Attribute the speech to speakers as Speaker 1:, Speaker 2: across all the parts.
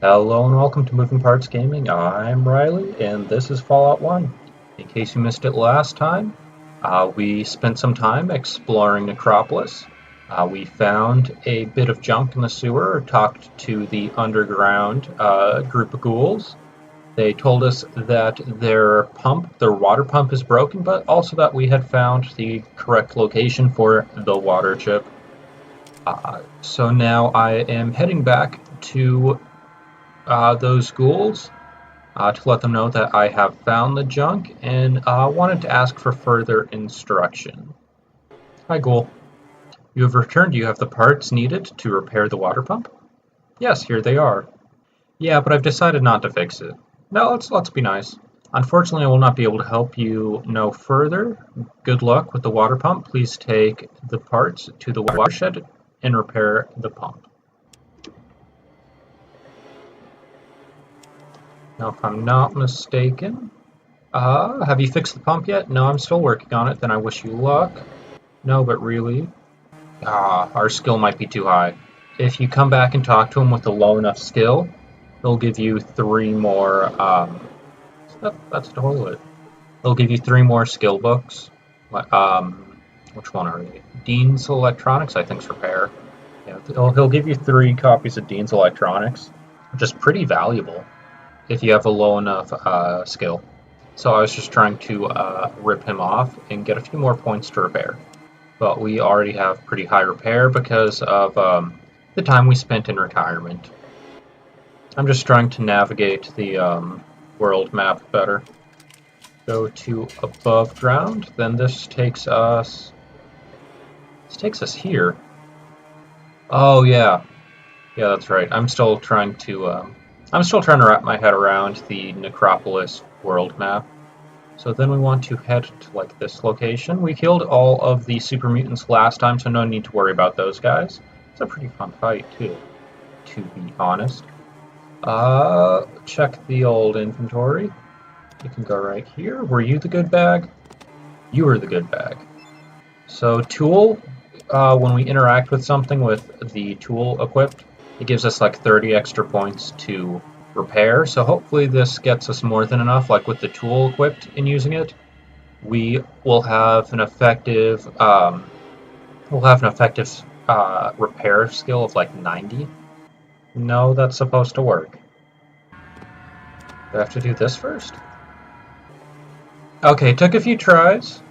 Speaker 1: Hello and welcome to Moving Parts Gaming. I'm Riley, and this is Fallout 1. In case you missed it last time, we spent some time exploring Necropolis. We found a bit of junk in the sewer, talked to the underground group of ghouls. They told us that their water pump is broken, but also that we had found the correct location for the water chip. So now I am heading back to those ghouls to let them know that I have found the junk and wanted to ask for further instruction. Hi, ghoul. You have returned. Do you have the parts needed to repair the water pump? Yes, here they are. Yeah, but I've decided not to fix it. No, let's be nice. Unfortunately, I will not be able to help you no further. Good luck with the water pump. Please take the parts to the watershed and repair the pump. Now, if I'm not mistaken, have you fixed the pump yet? No, I'm still working on it. Then I wish you luck. No, but really? Our skill might be too high. If you come back and talk to him with a low enough skill, he'll give you three more, that's a toilet. He'll give you three more skill books. Which one are they? Dean's Electronics, I think's repair. Yeah, he'll give you 3 copies of Dean's Electronics, which is pretty valuable if you have a low enough skill. So I was just trying to rip him off and get a few more points to repair. But we already have pretty high repair because of the time we spent in retirement. I'm just trying to navigate the world map better. Go to above ground, then this takes us here. Oh yeah. Yeah, that's right. I'm still trying to wrap my head around the Necropolis world map. So then we want to head to like this location. We killed all of the super mutants last time, so no need to worry about those guys. It's a pretty fun fight too, to be honest. Check the old inventory. You can go right here. Were you the good bag? You were the good bag. So tool, when we interact with something with the tool equipped, it gives us like 30 extra points to repair, so hopefully this gets us more than enough. Like with the tool equipped in using it, we will have an effective repair skill of like 90. No, that's supposed to work. Do I have to do this first? Okay, took a few tries,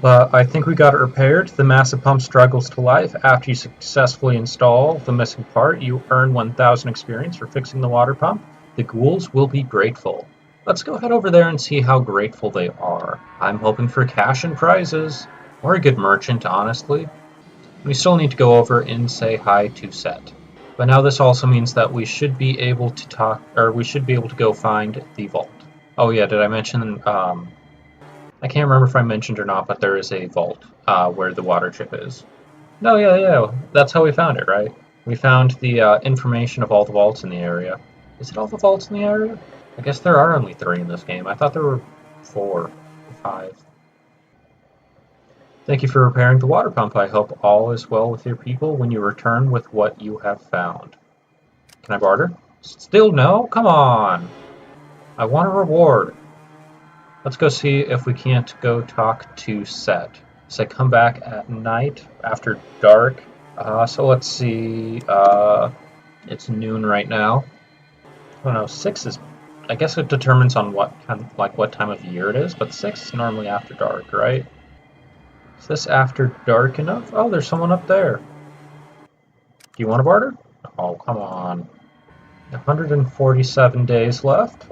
Speaker 1: but I think we got it repaired. The massive pump struggles to life. After you successfully install the missing part, you earn 1,000 experience for fixing the water pump. The ghouls will be grateful. Let's go head over there and see how grateful they are. I'm hoping for cash and prizes. Or a good merchant, honestly. We still need to go over and say hi to Set. But now this also means that we should be able to go find the vault. Oh yeah, did I mention, I can't remember if I mentioned or not, but there is a vault where the water chip is. No, yeah, that's how we found it, right? We found the information of all the vaults in the area. Is it all the vaults in the area? I guess there are only 3 in this game. I thought there were 4 or 5. Thank you for repairing the water pump. I hope all is well with your people when you return with what you have found. Can I barter? Still no? Come on! I want a reward. Let's go see if we can't go talk to Set. So I come back at night after dark. So let's see. It's noon right now. I don't know. 6 is. I guess it determins on what time of year it is, but 6 is normally after dark, right? Is this after dark enough? Oh, there's someone up there. Do you want to barter? Oh, come on. 147 days left.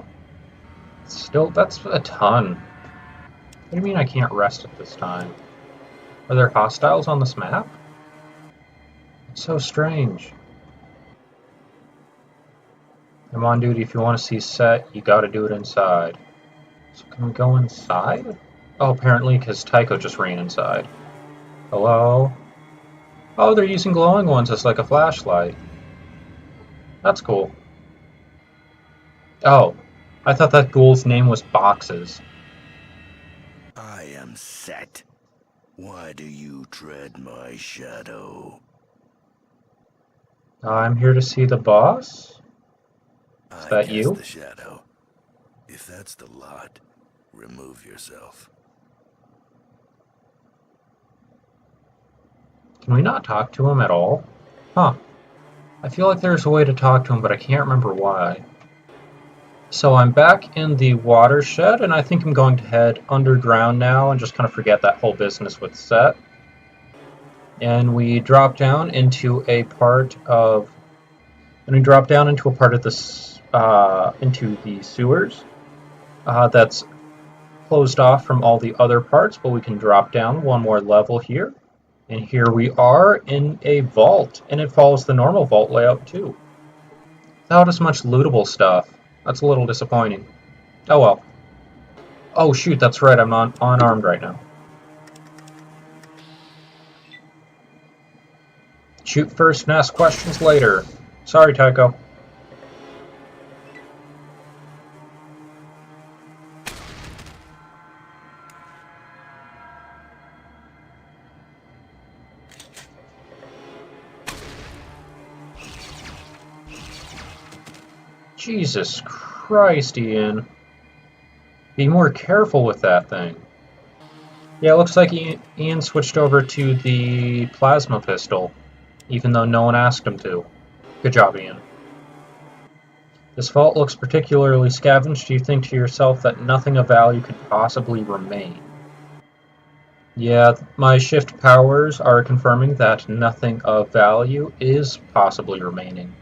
Speaker 1: Still, that's a ton. What do you mean I can't rest at this time? Are there hostiles on this map? It's so strange. I'm on duty. If you want to see Set, you gotta do it inside. So can we go inside? Oh, apparently, because Tycho just ran inside. Hello? Oh, they're using glowing ones as like a flashlight. That's cool. Oh, I thought that ghoul's name was Boxes.
Speaker 2: I am Set. Why do you tread my shadow?
Speaker 1: I'm here to see the boss. Is
Speaker 2: I
Speaker 1: that
Speaker 2: cast
Speaker 1: you?
Speaker 2: the shadow. If that's the lot, remove yourself.
Speaker 1: Can we not talk to him at all? Huh. I feel like there's a way to talk to him, but I can't remember why. So I'm back in the watershed, and I think I'm going to head underground now and just kind of forget that whole business with Set. And we drop down into a part of, this, into the sewers. That's closed off from all the other parts, but we can drop down one more level here. And here we are in a vault, and it follows the normal vault layout too. Without as much lootable stuff. That's a little disappointing. Oh well. Oh shoot, that's right, I'm not unarmed right now. Shoot first and ask questions later. Sorry, Tycho. Jesus Christ, Ian. Be more careful with that thing. Yeah, it looks like Ian switched over to the plasma pistol, even though no one asked him to. Good job, Ian. This vault looks particularly scavenged. You think to yourself that nothing of value could possibly remain. Yeah, my shift powers are confirming that nothing of value is possibly remaining.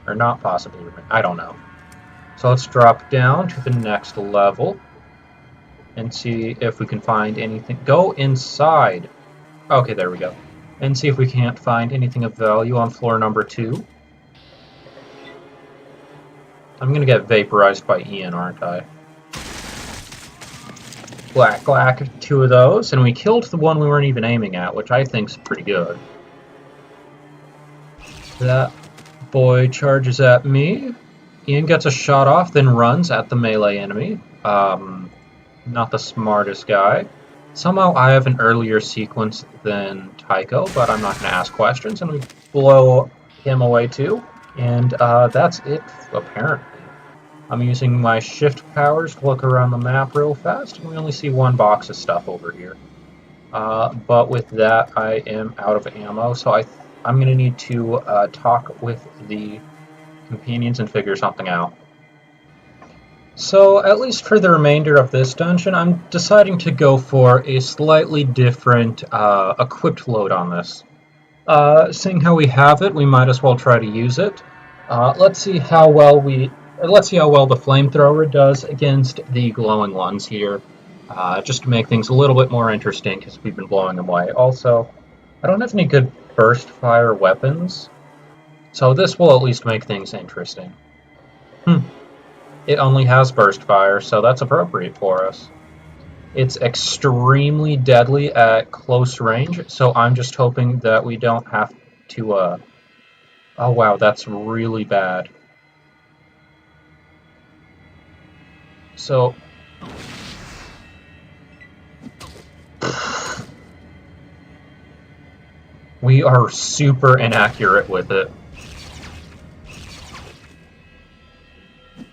Speaker 1: Or not possibly remaining. I don't know. So let's drop down to the next level and see if we can find anything. Go inside. Okay, there we go. And see if we can't find anything of value on floor number 2. I'm going to get vaporized by Ian, aren't I? Black, black, 2 of those. And we killed the one we weren't even aiming at, which I think's pretty good. That boy charges at me. Ian gets a shot off, then runs at the melee enemy. Not the smartest guy. Somehow I have an earlier sequence than Tycho, but I'm not going to ask questions, and we blow him away too. And that's it, apparently. I'm using my shift powers to look around the map real fast, and we only see one box of stuff over here. But with that, I am out of ammo, so I'm going to need to talk with the companions and figure something out. So, at least for the remainder of this dungeon, I'm deciding to go for a slightly different equipped load on this. Seeing how we have it, we might as well try to use it. Let's see how well the flamethrower does against the glowing ones here, just to make things a little bit more interesting because we've been blowing them away. Also, I don't have any good burst fire weapons, so this will at least make things interesting. It only has burst fire, so that's appropriate for us. It's extremely deadly at close range, so I'm just hoping that we don't have to, Oh wow, that's really bad. So... we are super inaccurate with it.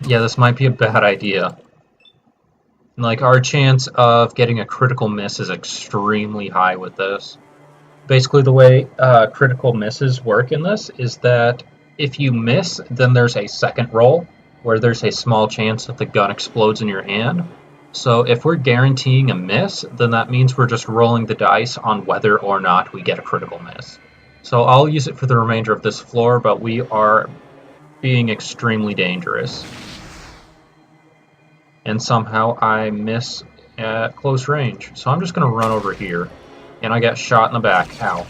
Speaker 1: Yeah, this might be a bad idea. Like, our chance of getting a critical miss is extremely high with this. Basically, the way critical misses work in this is that if you miss, then there's a second roll, where there's a small chance that the gun explodes in your hand. So if we're guaranteeing a miss, then that means we're just rolling the dice on whether or not we get a critical miss. So I'll use it for the remainder of this floor, but we are being extremely dangerous. And somehow I miss at close range. So I'm just going to run over here. And I got shot in the back. Ow.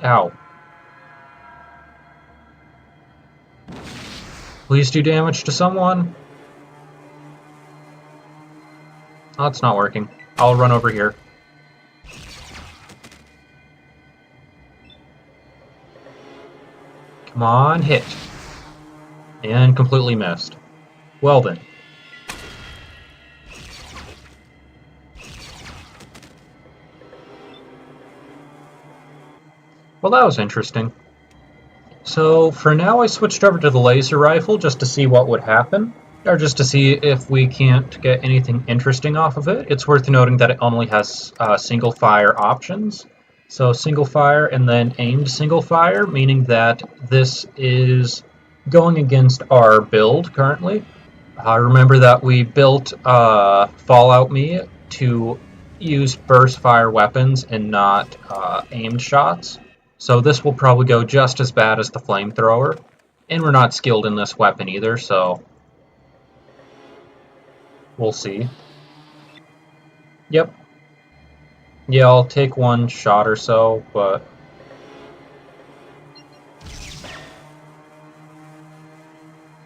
Speaker 1: Ow. Please do damage to someone. Oh, it's not working. I'll run over here. Come on, hit. And completely missed. Well then. Well, that was interesting. So for now I switched over to the laser rifle just to see what would happen, or just to see if we can't get anything interesting off of it. It's worth noting that it only has single fire options. So single fire and then aimed single fire, meaning that this is going against our build currently. Remember that we built Fallout Me to use burst fire weapons and not aimed shots. So this will probably go just as bad as the flamethrower. And we're not skilled in this weapon either, so we'll see. Yep. Yeah, I'll take one shot or so, but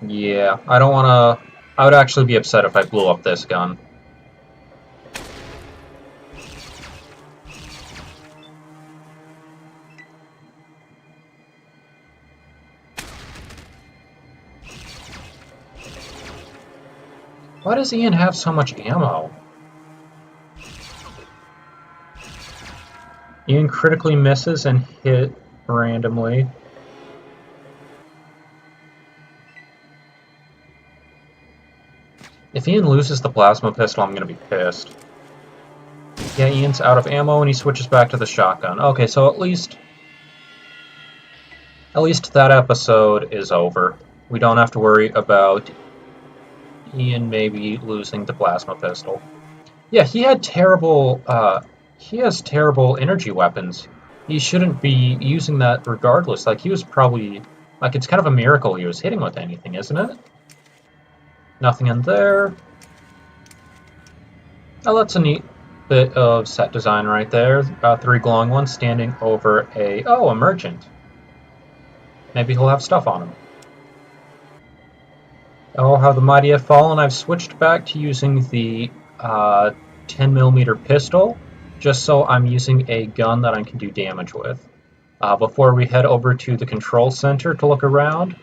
Speaker 1: yeah, I don't want to... I would actually be upset if I blew up this gun. Why does Ian have so much ammo? Ian critically misses and hit randomly. If Ian loses the plasma pistol, I'm going to be pissed. Yeah, Ian's out of ammo and he switches back to the shotgun. Okay, so at least that episode is over. We don't have to worry about Ian maybe losing the plasma pistol. Yeah, he has terrible energy weapons. He shouldn't be using that regardless. Like, he was probably... Like, it's kind of a miracle he was hitting with anything, isn't it? Nothing in there. Oh, that's a neat bit of set design right there. 3 glowing ones standing over a merchant. Maybe he'll have stuff on him. Oh, how the mighty have fallen. I've switched back to using the 10mm pistol, just so I'm using a gun that I can do damage with. Before we head over to the control center to look around,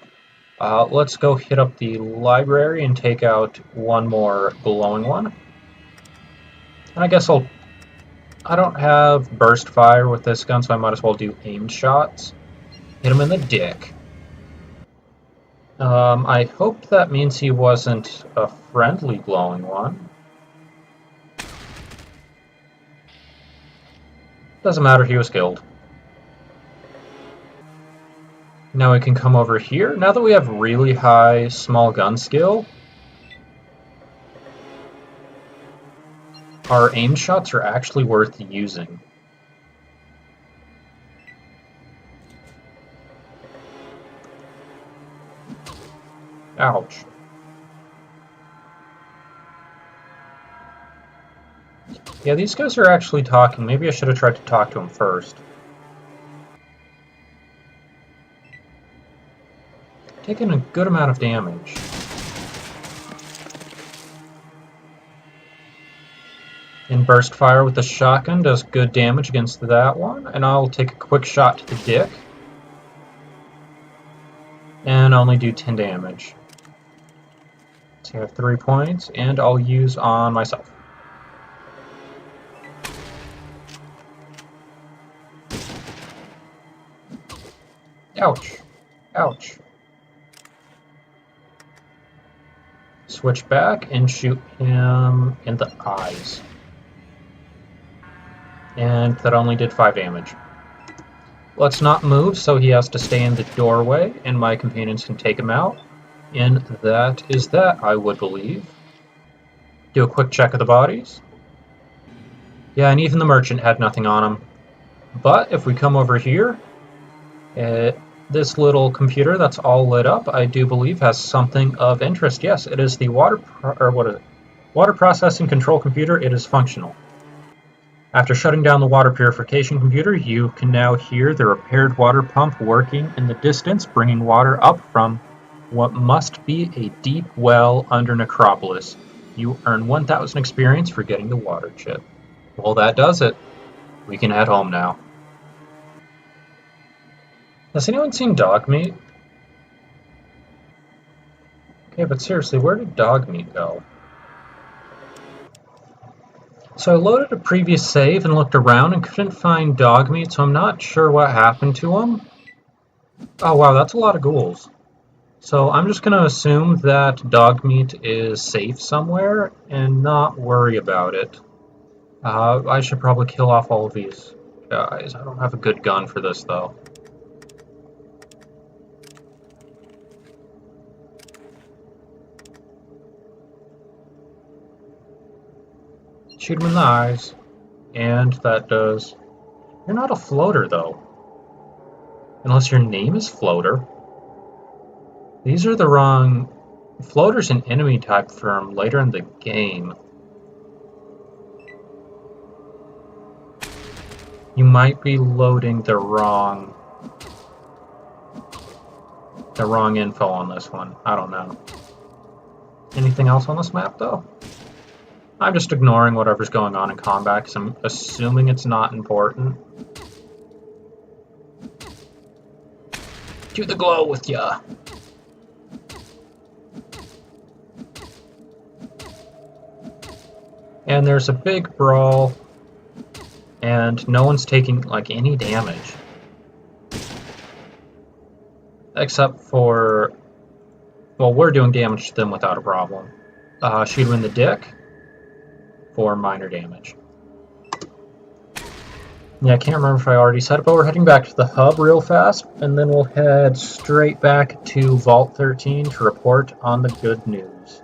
Speaker 1: let's go hit up the library and take out one more glowing one. And I guess I don't have burst fire with this gun, so I might as well do aimed shots. Hit him in the dick. I hope that means he wasn't a friendly glowing one. Doesn't matter, he was killed. Now we can come over here. Now that we have really high small gun skill, our aim shots are actually worth using. Ouch. Yeah, these guys are actually talking. Maybe I should have tried to talk to them first. Taking a good amount of damage. And burst fire with the shotgun does good damage against that one. And I'll take a quick shot to the dick. And only do 10 damage. So I have 3 points, and I'll use on myself. Ouch. Ouch. Switch back and shoot him in the eyes. And that only did 5 damage. Let's not move, so he has to stay in the doorway, and my companions can take him out. And that is that, I would believe. Do a quick check of the bodies. Yeah, and even the merchant had nothing on him. But if we come over here, this little computer that's all lit up, I do believe has something of interest. Yes, it is the water processing control computer. It is functional. After shutting down the water purification computer, you can now hear the repaired water pump working in the distance, bringing water up from what must be a deep well under Necropolis. You earn 1,000 experience for getting the water chip. Well, that does it. We can head home now. Has anyone seen dog meat? Okay, but seriously, where did dog meat go? So I loaded a previous save and looked around and couldn't find dog meat, so I'm not sure what happened to him. Oh wow, that's a lot of ghouls. So I'm just going to assume that dog meat is safe somewhere and not worry about it. I should probably kill off all of these guys. I don't have a good gun for this though. Shoot him in the eyes. And that does... You're not a floater though. Unless your name is Floater. These are the wrong... Floater's an enemy type from later in the game. You might be loading the wrong info on this one. I don't know. Anything else on this map though? I'm just ignoring whatever's going on in combat because I'm assuming it's not important. To the glow with ya! And there's a big brawl, and no one's taking like any damage. Except for, well, we're doing damage to them without a problem. Shoot him in the dick for minor damage. Yeah, I can't remember if I already said it, but we're heading back to the hub real fast, and then we'll head straight back to Vault 13 to report on the good news.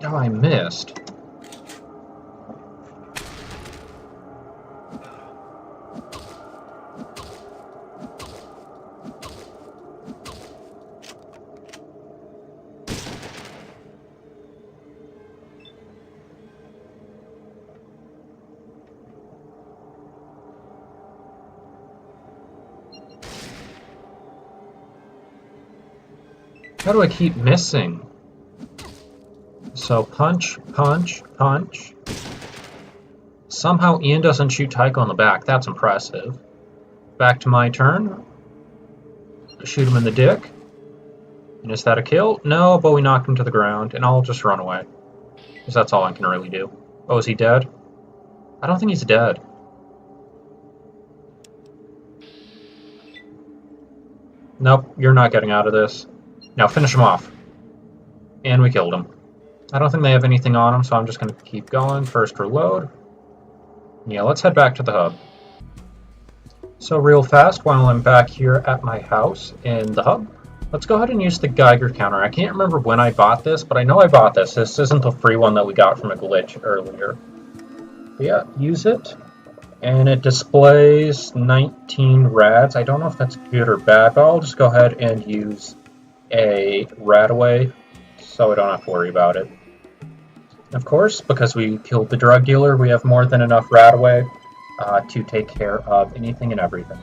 Speaker 1: Oh, I missed. How do I keep missing? So punch, punch, punch. Somehow Ian doesn't shoot Tycho in the back. That's impressive. Back to my turn. Shoot him in the dick. And is that a kill? No, but we knocked him to the ground, and I'll just run away. Because that's all I can really do. Oh, is he dead? I don't think he's dead. Nope, you're not getting out of this. Now finish him off. And we killed him. I don't think they have anything on him, so I'm just going to keep going. First reload. Yeah, let's head back to the hub. So real fast, while I'm back here at my house in the hub, let's go ahead and use the Geiger counter. I can't remember when I bought this, but I know I bought this. This isn't the free one that we got from a glitch earlier. But yeah, use it. And it displays 19 rads. I don't know if that's good or bad, but I'll just go ahead and use a radaway so I don't have to worry about it. Of course, because we killed the drug dealer, we have more than enough radaway to take care of anything and everything.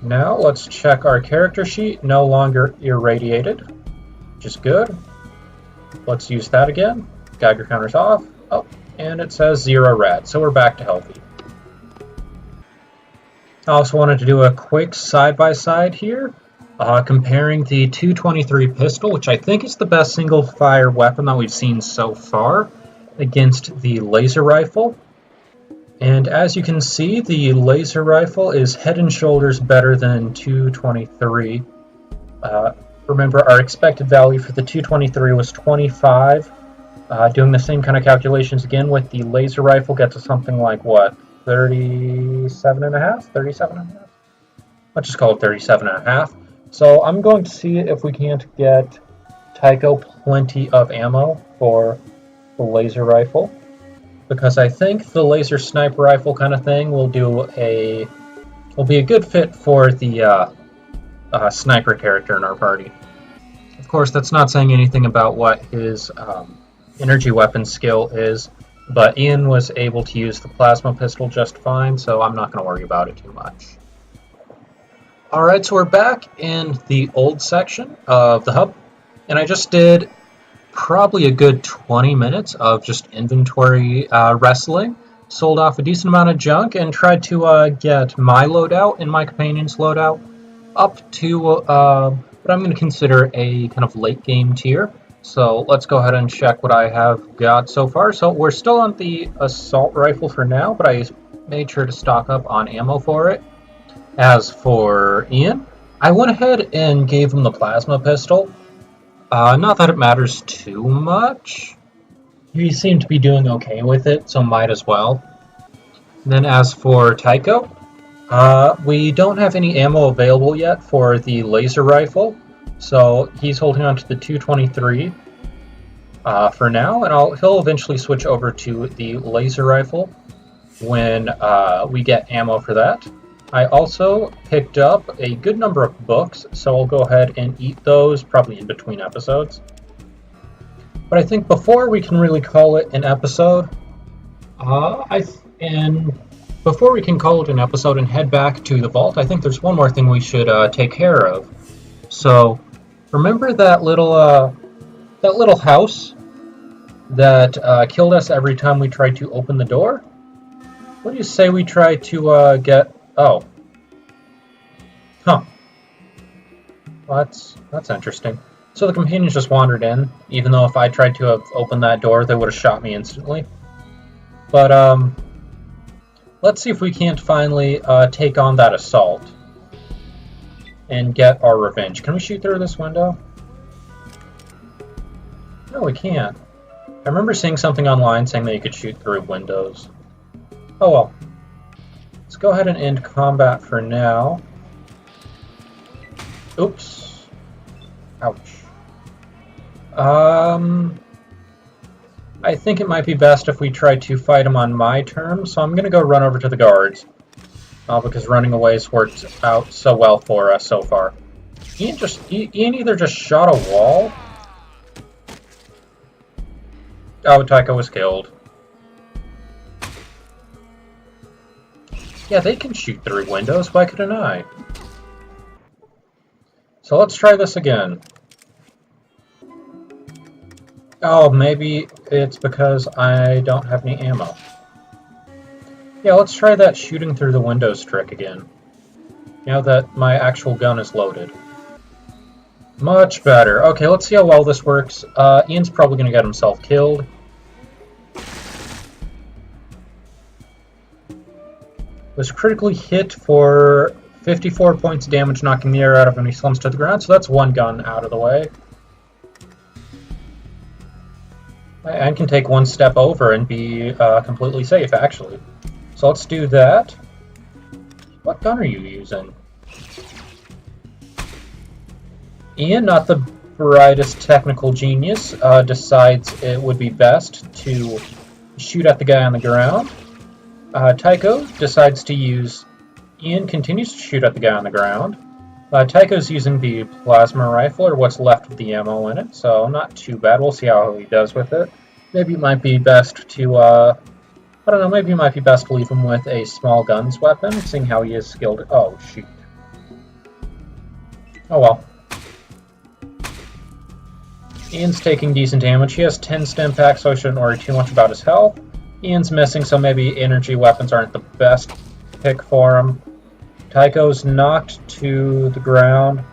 Speaker 1: Now let's check our character sheet. No longer irradiated, which is good. Let's use that again. Geiger counter's off. Oh, and it says 0 rad, so we're back to healthy. I also wanted to do a quick side-by-side here, comparing the 223 pistol, which I think is the best single-fire weapon that we've seen so far, against the laser rifle. And as you can see, the laser rifle is head and shoulders better than 223. Remember, our expected value for the 223 was 25. Doing the same kind of calculations again with the laser rifle gets us something like, what, 37.5? 37.5? Let's just call it 37.5. So I'm going to see if we can't get Tycho plenty of ammo for the laser rifle, because I think the laser sniper rifle kind of thing will be a good fit for the sniper character in our party. Of course, that's not saying anything about what his energy weapon skill is, but Ian was able to use the plasma pistol just fine, so I'm not going to worry about it too much. Alright, so we're back in the old section of the hub, and I just did probably a good 20 minutes of just inventory wrestling, sold off a decent amount of junk, and tried to get my loadout and my companion's loadout up to what I'm going to consider a kind of late game tier. So let's go ahead and check what I have got so far. So we're still on the assault rifle for now, but I made sure to stock up on ammo for it. As for Ian, I went ahead and gave him the plasma pistol. Not that it matters too much. He seemed to be doing okay with it, so might as well. And then as for Tycho, we don't have any ammo available yet for the laser rifle, so he's holding on to the 223 for now, and he'll eventually switch over to the laser rifle when we get ammo for that. I also picked up a good number of books, so I'll go ahead and eat those probably in between episodes. But I think before we can really call it an episode, before we can call it an episode and head back to the vault, I think there's one more thing we should take care of. So, remember that little house that killed us every time we tried to open the door? What do you say we try to get? Oh, huh. Well, that's interesting. So the companions just wandered in, even though if I tried to have opened that door, they would have shot me instantly. But let's see if we can't finally take on that assault and get our revenge. Can we shoot through this window? No, we can't. I remember seeing something online saying that you could shoot through windows. Oh well. Let's go ahead and end combat for now. Oops. Ouch. I think it might be best if we try to fight him on my terms, so I'm going to go run over to the guards. Because running away has worked out so well for us so far. Ian either just shot a wall. Oh, Tycho was killed. Yeah, they can shoot through windows, why couldn't I? So let's try this again. Oh, maybe it's because I don't have any ammo. Yeah, let's try that shooting through the windows trick again. Now that my actual gun is loaded. Much better. Okay, let's see how well this works. Ian's probably going to get himself killed. Was critically hit for 54 points of damage, knocking the air out of him. He slumps to the ground, so that's one gun out of the way. I can take one step over and be completely safe, actually. So let's do that. What gun are you using? Ian, not the brightest technical genius, decides it would be best to shoot at the guy on the ground. Tycho decides to use... Ian continues to shoot at the guy on the ground. Tycho's using the plasma rifle, or what's left of the ammo in it, so not too bad. We'll see how he does with it. Maybe it might be best to, I don't know, maybe it might be best to leave him with a small guns weapon, seeing how he is skilled. Oh, shoot. Oh well. Ian's taking decent damage. He has 10 stim packs, so I shouldn't worry too much about his health. Ian's missing, so maybe energy weapons aren't the best pick for him. Tycho's knocked to the ground.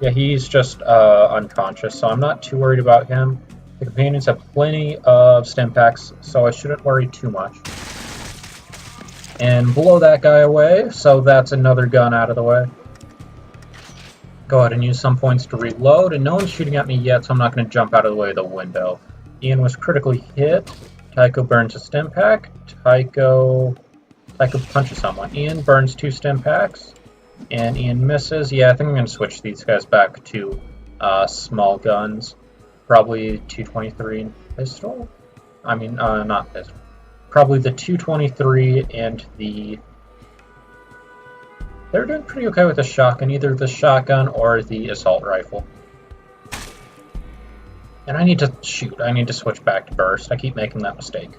Speaker 1: Yeah, he's just unconscious, so I'm not too worried about him. The companions have plenty of stim packs, so I shouldn't worry too much. And blow that guy away, so that's another gun out of the way. Go ahead and use some points to reload, and no one's shooting at me yet, so I'm not going to jump out of the way of the window. Ian was critically hit. Tycho burns a stim pack. Tycho punches someone. Ian burns 2 stim packs, and Ian misses. Yeah, I think I'm going to switch these guys back to small guns. Probably 223 pistol. I mean, not pistol. Probably the 223 and the... They're doing pretty okay with the shotgun, either the shotgun or the assault rifle. And I need to shoot. I need to switch back to burst. I keep making that mistake.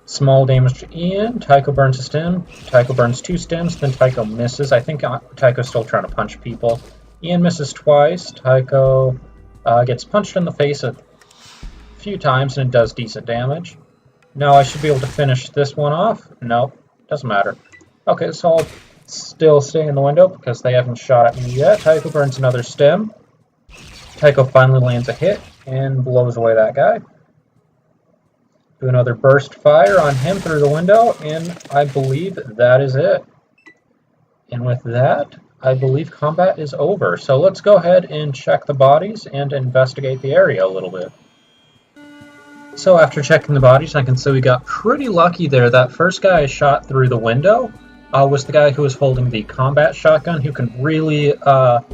Speaker 1: Small damage to Ian. Tycho burns a stim. Tycho burns 2 stims. Then Tycho misses. I think Tycho's still trying to punch people. Ian misses twice. Tycho gets punched in the face a few times and it does decent damage. Now I should be able to finish this one off. Nope, doesn't matter. Okay, so I'll still staying in the window because they haven't shot at me yet. Tycho burns another stim. Tycho finally lands a hit and blows away that guy. Do another burst fire on him through the window, and I believe that is it. And with that, I believe combat is over. So let's go ahead and check the bodies and investigate the area a little bit. So after checking the bodies, I can say we got pretty lucky there. That first guy I shot through the window was the guy who was holding the combat shotgun, who can really turn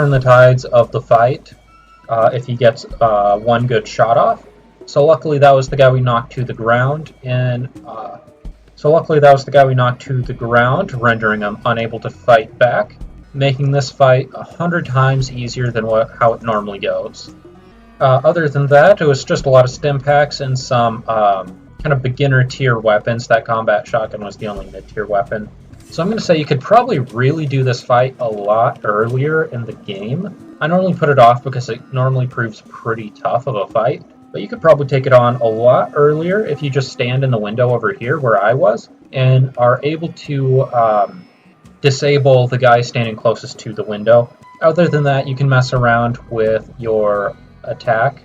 Speaker 1: the tides of the fight if he gets one good shot off. So luckily that was the guy we knocked to the ground, rendering him unable to fight back, making this fight 100 times easier than how it normally goes. Other than that, it was just a lot of stim packs and some kind of beginner tier weapons. That combat shotgun was the only mid-tier weapon. So I'm going to say you could probably really do this fight a lot earlier in the game. I normally put it off because it normally proves pretty tough of a fight, but you could probably take it on a lot earlier if you just stand in the window over here where I was and are able to disable the guy standing closest to the window. Other than that, you can mess around with your attack,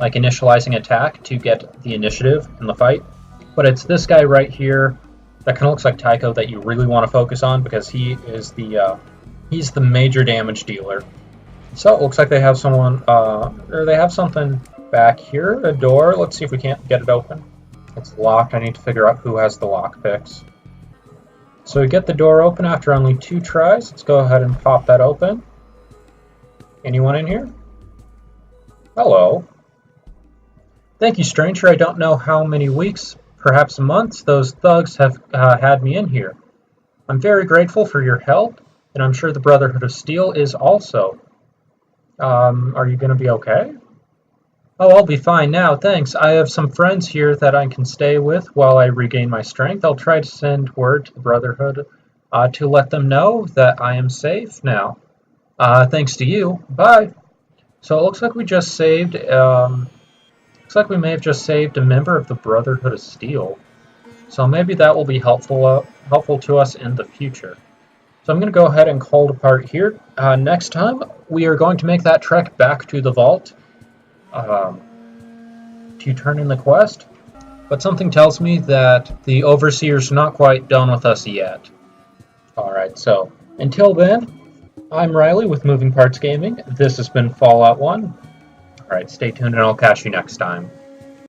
Speaker 1: like initializing attack to get the initiative in the fight. But it's this guy right here that kind of looks like Tycho that you really want to focus on because he is he's the major damage dealer. So it looks like they have someone, or they have something back here, a door. Let's see if we can't get it open. It's locked. I need to figure out who has the lock picks. So we get the door open after only 2 tries. Let's go ahead and pop that open. Anyone in here? Hello. Thank you, stranger. I don't know how many weeks, perhaps months, those thugs have had me in here. I'm very grateful for your help, and I'm sure the Brotherhood of Steel is also. Are you going to be okay? Oh, I'll be fine now, thanks. I have some friends here that I can stay with while I regain my strength. I'll try to send word to the Brotherhood to let them know that I am safe now. Thanks to you. Bye. So it looks like we just saved, looks like we may have just saved a member of the Brotherhood of Steel. So maybe that will be helpful to us in the future. So I'm going to go ahead and call it apart here. Next time, we are going to make that trek back to the vault to turn in the quest. But something tells me that the Overseer's not quite done with us yet. Alright, so until then, I'm Riley with Moving Parts Gaming. This has been Fallout 1. Alright, stay tuned and I'll catch you next time.